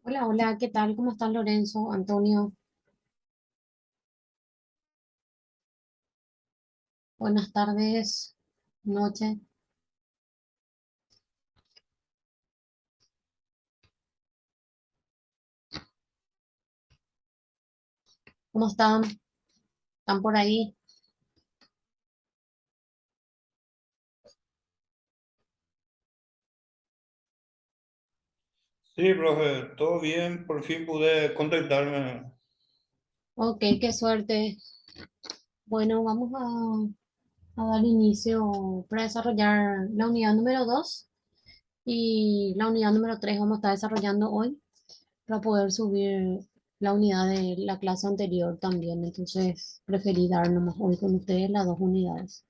Hola, hola, ¿qué tal? ¿Cómo estás, Lorenzo? Antonio, buenas tardes, noche. ¿Cómo están? ¿Están por ahí? Sí, profe, todo bien, por fin pude contactarme. Ok, qué suerte. Bueno, vamos a dar inicio para desarrollar la unidad número 2 y la unidad número 3 vamos a estar desarrollando hoy para poder subir la unidad de la clase anterior también. Entonces, preferí dar nomás hoy con ustedes las dos unidades.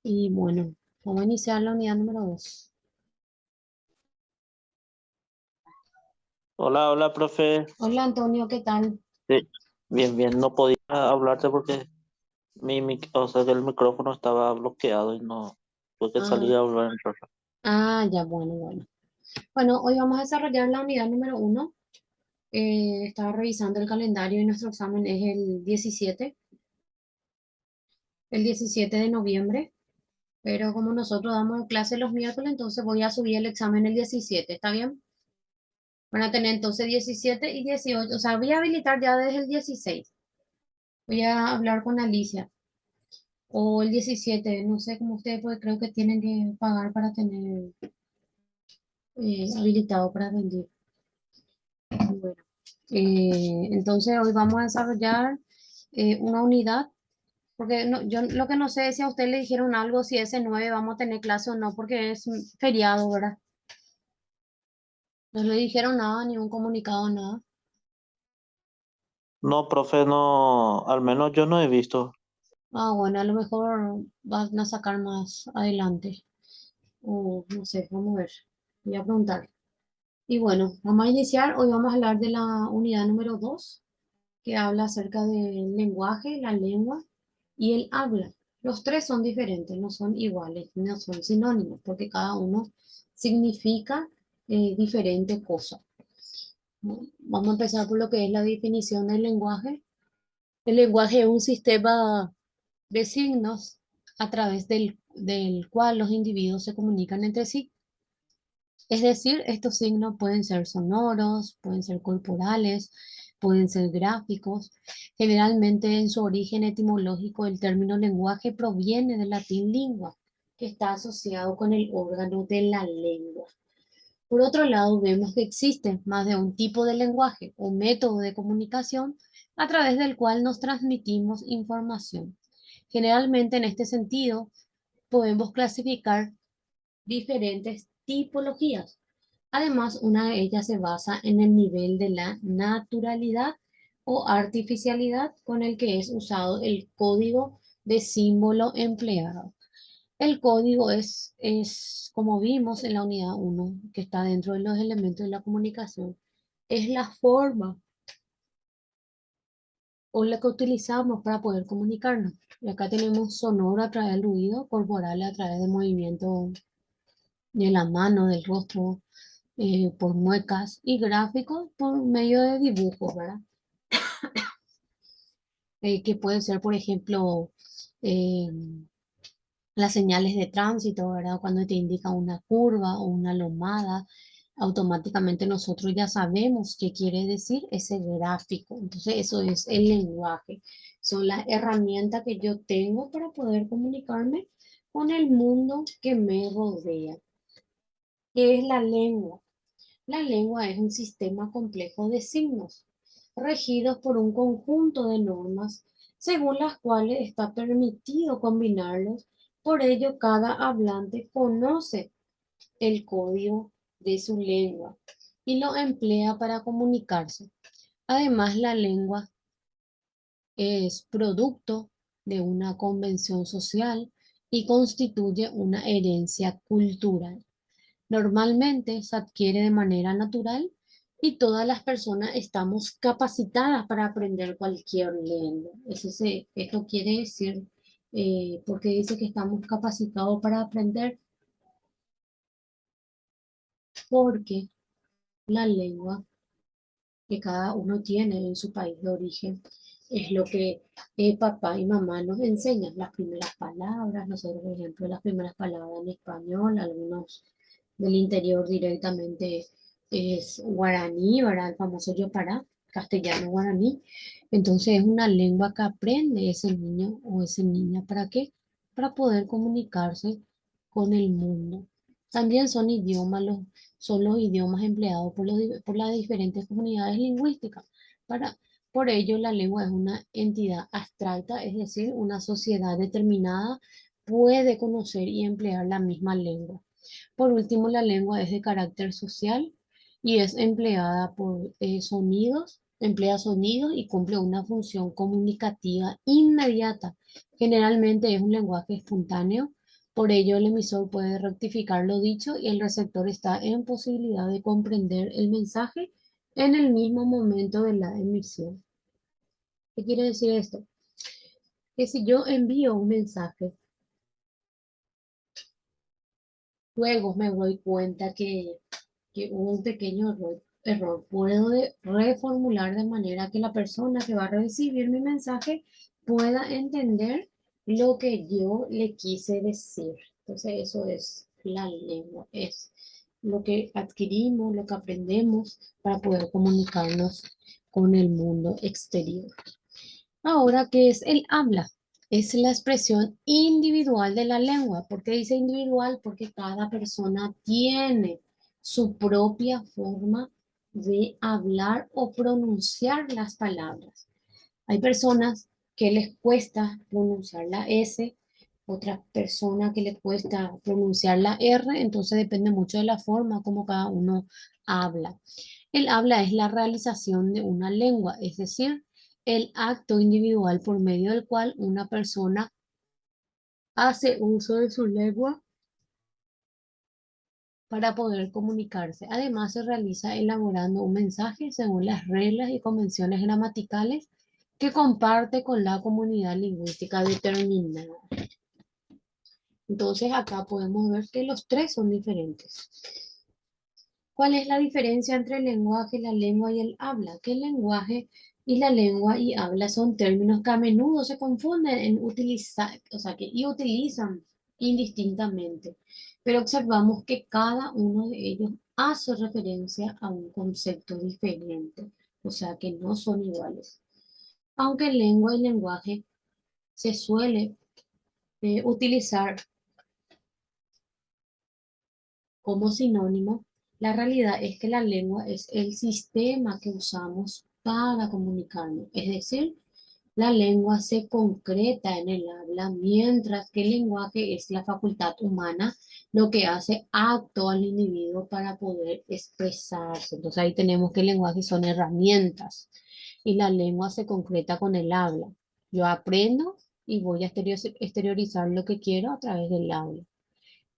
Y bueno, vamos a iniciar la unidad número 2. Hola, hola, profe. Hola, Antonio, ¿qué tal? Sí, bien, bien. No podía hablarte porque o sea, que el micrófono estaba bloqueado y no tuve que Ah, salir a hablar en profe. ya, bueno, bueno. Bueno, hoy vamos a desarrollar la unidad número 1. Estaba revisando el calendario y nuestro examen es el 17 de noviembre, pero como nosotros damos clase los miércoles, entonces voy a subir el examen el 17, ¿está bien? Van a tener entonces 17 y 18, o sea, voy a habilitar ya desde el 16. Voy a hablar con Alicia. O el 17, no sé cómo ustedes, pues creo que tienen que pagar para tener habilitado para rendir. Bueno, entonces hoy vamos a desarrollar una unidad, porque yo lo que no sé es si a usted le dijeron algo, si ese 9 vamos a tener clase o no, porque es un feriado, ¿verdad? No le dijeron nada, ni un comunicado, nada. No, profe, no, al menos yo no he visto. Bueno, a lo mejor van a sacar más adelante, o no sé, vamos a ver, voy a preguntar. Y bueno, vamos a iniciar, hoy vamos a hablar de la unidad número 2 que habla acerca del lenguaje, la lengua y el habla. Los tres son diferentes, no son iguales, no son sinónimos, porque cada uno significa diferente cosa. ¿No? Vamos a empezar por lo que es la definición del lenguaje. El lenguaje es un sistema de signos a través del cual los individuos se comunican entre sí. Es decir, estos signos pueden ser sonoros, pueden ser corporales, pueden ser gráficos. Generalmente en su origen etimológico el término lenguaje proviene del latín lingua, que está asociado con el órgano de la lengua. Por otro lado, vemos que existe más de un tipo de lenguaje o método de comunicación a través del cual nos transmitimos información. Generalmente en este sentido podemos clasificar diferentes tipologías. Además, una de ellas se basa en el nivel de la naturalidad o artificialidad con el que es usado el código de símbolo empleado. El código como vimos en la unidad 1 que está dentro de los elementos de la comunicación, es la forma o la que utilizamos para poder comunicarnos. Y acá tenemos sonoro a través del ruido, corporal a través de movimiento de la mano, del rostro, por muecas y gráficos por medio de dibujos, ¿verdad? Que puede ser, por ejemplo, eh, las señales de tránsito, ¿verdad? Cuando te indica una curva o una lomada, automáticamente nosotros ya sabemos qué quiere decir ese gráfico. Entonces, eso es el lenguaje. Son las herramientas que yo tengo para poder comunicarme con el mundo que me rodea. ¿Qué es la lengua? La lengua es un sistema complejo de signos, regidos por un conjunto de normas, según las cuales está permitido combinarlos. Por ello, cada hablante conoce el código de su lengua y lo emplea para comunicarse. Además, la lengua es producto de una convención social y constituye una herencia cultural. Normalmente se adquiere de manera natural y todas las personas estamos capacitadas para aprender cualquier lengua. Esto quiere decir, porque dice que estamos capacitados para aprender, porque la lengua que cada uno tiene en su país de origen. Es lo que papá y mamá nos enseñan, las primeras palabras, nosotros, por ejemplo, las primeras palabras en español, algunos del interior directamente es guaraní, ¿verdad? El famoso yopará, castellano guaraní. Entonces es una lengua que aprende ese niño o esa niña. ¿Para qué? Para poder comunicarse con el mundo. También son los idiomas empleados por las diferentes comunidades lingüísticas. Para, por ello, la lengua es una entidad abstracta, es decir, una sociedad determinada puede conocer y emplear la misma lengua. Por último, la lengua es de carácter social y es empleada por emplea sonidos y cumple una función comunicativa inmediata. Generalmente es un lenguaje espontáneo, por ello el emisor puede rectificar lo dicho y el receptor está en posibilidad de comprender el mensaje en el mismo momento de la emisión. ¿Qué quiere decir esto? Que si yo envío un mensaje, luego me doy cuenta que hubo un pequeño error. Puedo reformular de manera que la persona que va a recibir mi mensaje pueda entender lo que yo le quise decir. Entonces, eso es la lengua, es lo que adquirimos, lo que aprendemos para poder comunicarnos con el mundo exterior. Ahora, ¿qué es el habla? Es la expresión individual de la lengua. ¿Por qué dice individual? Porque cada persona tiene su propia forma de hablar o pronunciar las palabras. Hay personas que les cuesta pronunciar la S, otras personas que les cuesta pronunciar la R, entonces depende mucho de la forma como cada uno habla. El habla es la realización de una lengua, es decir, el acto individual por medio del cual una persona hace uso de su lengua para poder comunicarse. Además, se realiza elaborando un mensaje según las reglas y convenciones gramaticales que comparte con la comunidad lingüística determinada. Entonces, acá podemos ver que los tres son diferentes. ¿Cuál es la diferencia entre el lenguaje, la lengua y el habla? Que el lenguaje y la lengua y habla son términos que a menudo se confunden en utilizar, o sea, y utilizan indistintamente, pero observamos que cada uno de ellos hace referencia a un concepto diferente, o sea, que no son iguales. Aunque lengua y lenguaje se suele utilizar como sinónimo, la realidad es que la lengua es el sistema que usamos para comunicarnos. Es decir, la lengua se concreta en el habla, mientras que el lenguaje es la facultad humana, lo que hace acto al individuo para poder expresarse. Entonces ahí tenemos que el lenguaje son herramientas y la lengua se concreta con el habla. Yo aprendo y voy a exteriorizar lo que quiero a través del habla.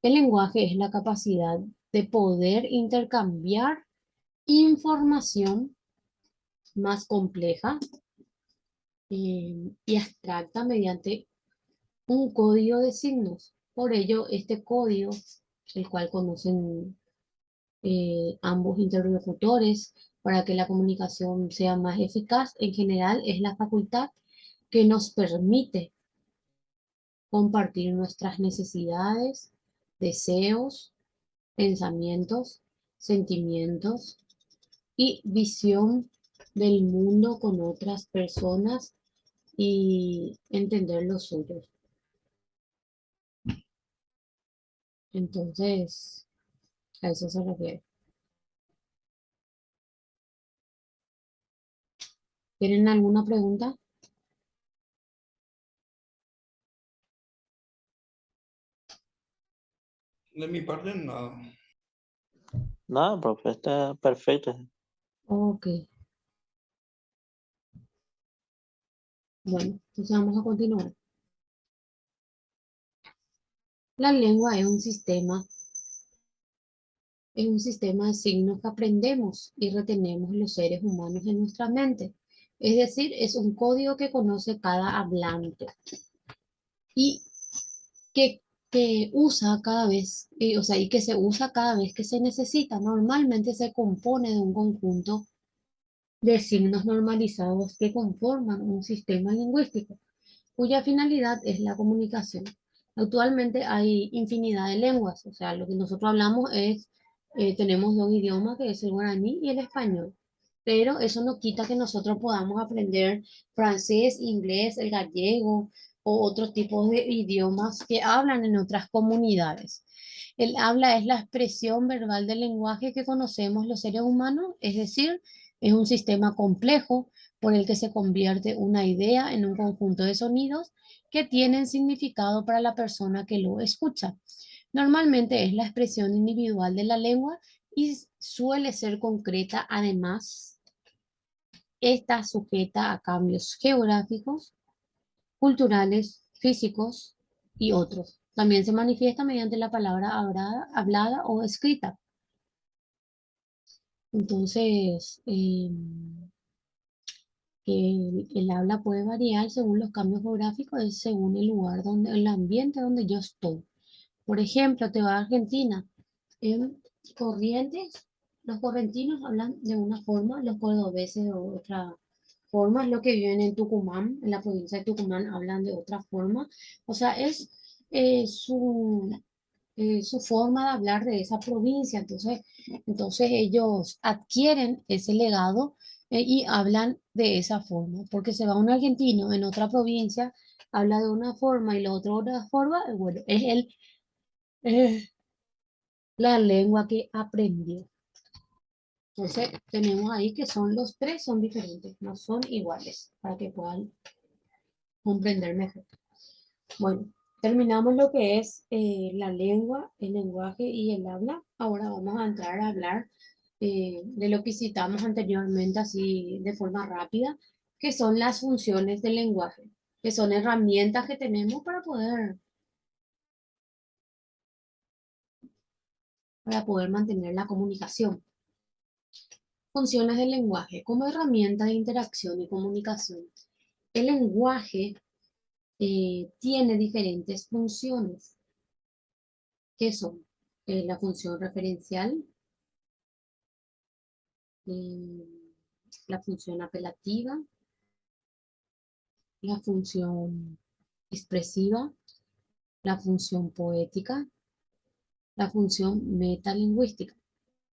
El lenguaje es la capacidad de poder intercambiar información más compleja y abstracta mediante un código de signos. Por ello, este código, el cual conocen ambos interlocutores para que la comunicación sea más eficaz, en general es la facultad que nos permite compartir nuestras necesidades, deseos, pensamientos, sentimientos y visión del mundo con otras personas y entender los suyos. Entonces, a eso se refiere. ¿Tienen alguna pregunta? De mi parte, nada. Nada, profe, está perfecto. Ok, bueno, entonces vamos a continuar. La lengua es un sistema de signos que aprendemos y retenemos los seres humanos en nuestra mente. Es decir, es un código que conoce cada hablante y que, que usa cada vez, o sea, y que se usa cada vez que se necesita. Normalmente se compone de un conjunto de signos normalizados que conforman un sistema lingüístico, cuya finalidad es la comunicación. Actualmente hay infinidad de lenguas, o sea, lo que nosotros hablamos es, tenemos dos idiomas, que es el guaraní y el español, pero eso no quita que nosotros podamos aprender francés, inglés, el gallego o otros tipos de idiomas que hablan en otras comunidades. El habla es la expresión verbal del lenguaje que conocemos los seres humanos, es decir, es un sistema complejo por el que se convierte una idea en un conjunto de sonidos que tienen significado para la persona que lo escucha. Normalmente es la expresión individual de la lengua y suele ser concreta. Además, está sujeta a cambios geográficos, culturales, físicos y otros. También se manifiesta mediante la palabra hablada o escrita. Entonces, el habla puede variar según los cambios geográficos, es según el lugar donde, el ambiente donde yo estoy. Por ejemplo, te vas a Argentina. En Corrientes, los correntinos hablan de una forma, los cordobeses de otra forma, lo que viven en Tucumán, en la provincia de Tucumán, hablan de otra forma. O sea, es su forma de hablar de esa provincia. Entonces ellos adquieren ese legado y hablan de esa forma, porque se va un argentino en otra provincia, habla de una forma y la otra de otra forma, bueno, es la lengua que aprendió. Entonces tenemos ahí que son los tres, son diferentes, no son iguales, para que puedan comprender mejor. Bueno, terminamos lo que es la lengua, el lenguaje y el habla. Ahora vamos a entrar a hablar de lo que citamos anteriormente, así de forma rápida, que son las funciones del lenguaje, que son herramientas que tenemos para poder mantener la comunicación. Funciones del lenguaje como herramienta de interacción y comunicación. El lenguaje tiene diferentes funciones, que son la función referencial, eh, la función apelativa, la función expresiva, la función poética, la función metalingüística.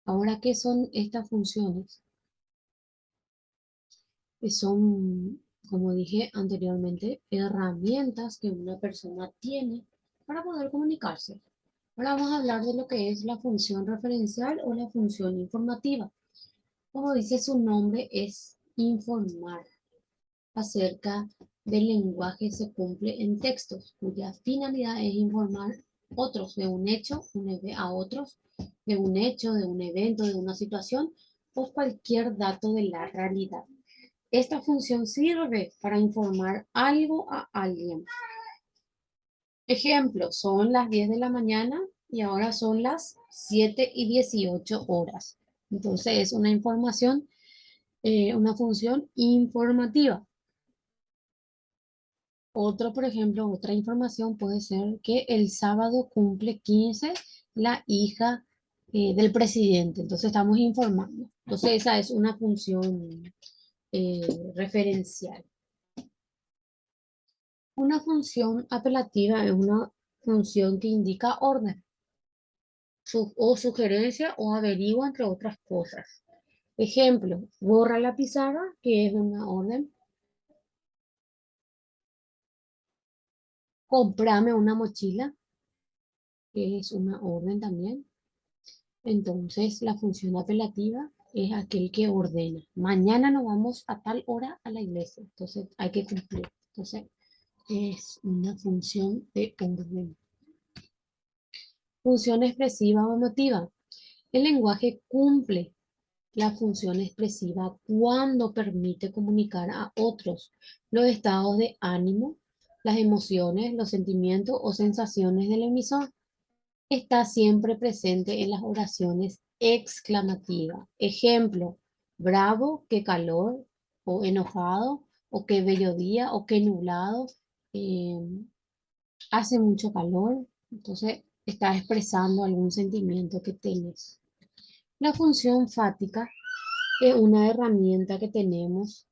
Ahora, ¿qué son estas funciones? Son, como dije anteriormente, herramientas que una persona tiene para poder comunicarse. Ahora vamos a hablar de lo que es la función referencial o la función informativa. Como dice su nombre, es informar acerca del lenguaje se cumple en textos, cuya finalidad es informar otros de un hecho, a otros de un hecho, de un evento, de una situación o cualquier dato de la realidad. Esta función sirve para informar algo a alguien. Ejemplo, son las 10 de la mañana y ahora son las 7:18. Entonces es una información, una función informativa. Otro, por ejemplo, otra información puede ser que el sábado cumple 15 la hija del presidente. Entonces estamos informando. Entonces esa es una función referencial. Una función apelativa es una función que indica orden o sugerencia o averigua entre otras cosas. Ejemplo, borra la pizarra, que es una orden. Comprame una mochila, que es una orden también. Entonces, la función apelativa es aquel que ordena. Mañana nos vamos a tal hora a la iglesia. Entonces, hay que cumplir. Entonces, es una función de orden. Función expresiva o emotiva. El lenguaje cumple la función expresiva cuando permite comunicar a otros los estados de ánimo, las emociones, los sentimientos o sensaciones del emisor. Está siempre presente en las oraciones exclamativas. Ejemplo, bravo, qué calor, o enojado, o qué bello día, o qué nublado, eh, hace mucho calor. Entonces, está expresando algún sentimiento que tienes. La función fática es una herramienta que tenemos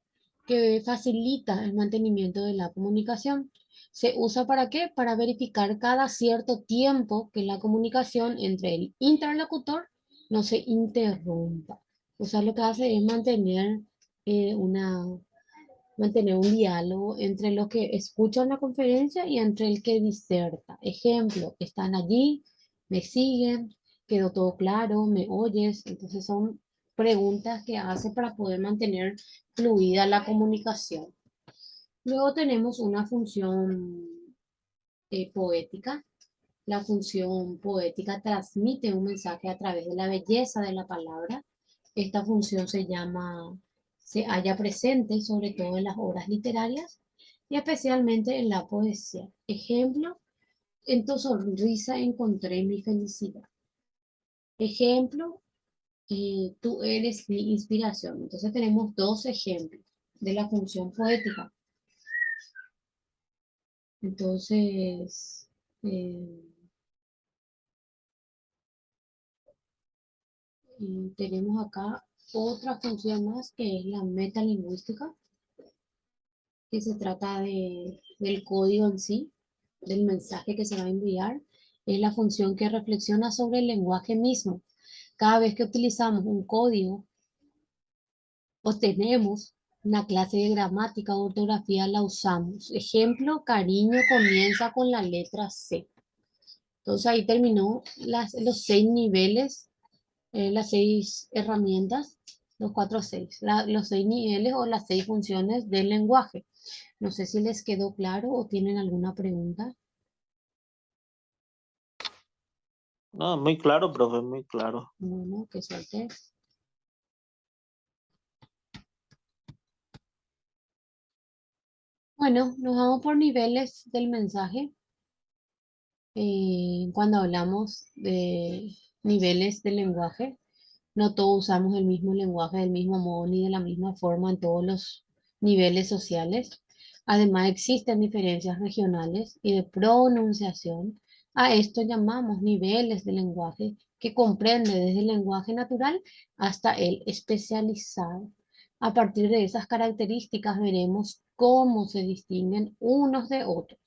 que facilita el mantenimiento de la comunicación. ¿Se usa para qué? Para verificar cada cierto tiempo que la comunicación entre el interlocutor no se interrumpa. O sea, lo que hace es eh, una, mantener un diálogo entre los que escuchan la conferencia y entre el que diserta. Ejemplo, están allí, me siguen, quedó todo claro, me oyes. Entonces son preguntas que hace para poder mantener fluida la comunicación. Luego tenemos una función poética. La función poética transmite un mensaje a través de la belleza de la palabra. Esta función se halla presente sobre todo en las obras literarias y especialmente en la poesía. Ejemplo, en tu sonrisa encontré mi felicidad. Ejemplo, tú eres mi inspiración. Entonces tenemos dos ejemplos de la función poética. Entonces, eh, y tenemos acá otra función más que es la metalingüística, que se trata del código en sí, del mensaje que se va a enviar. Es la función que reflexiona sobre el lenguaje mismo. Cada vez que utilizamos un código o tenemos una clase de gramática o ortografía, la usamos. Ejemplo, cariño comienza con la letra C. Entonces ahí terminó los 6 niveles, las 6 herramientas, los 4 6, los 6 niveles o las 6 funciones del lenguaje. No sé si les quedó claro o tienen alguna pregunta. No, muy claro, profe, muy claro. Bueno, qué suerte. Bueno, nos vamos por niveles del mensaje. Cuando hablamos de niveles del lenguaje, no todos usamos el mismo lenguaje del mismo modo ni de la misma forma en todos los niveles sociales. Además, existen diferencias regionales y de pronunciación. A esto llamamos niveles de lenguaje, que comprende desde el lenguaje natural hasta el especializado. A partir de esas características veremos cómo se distinguen unos de otros.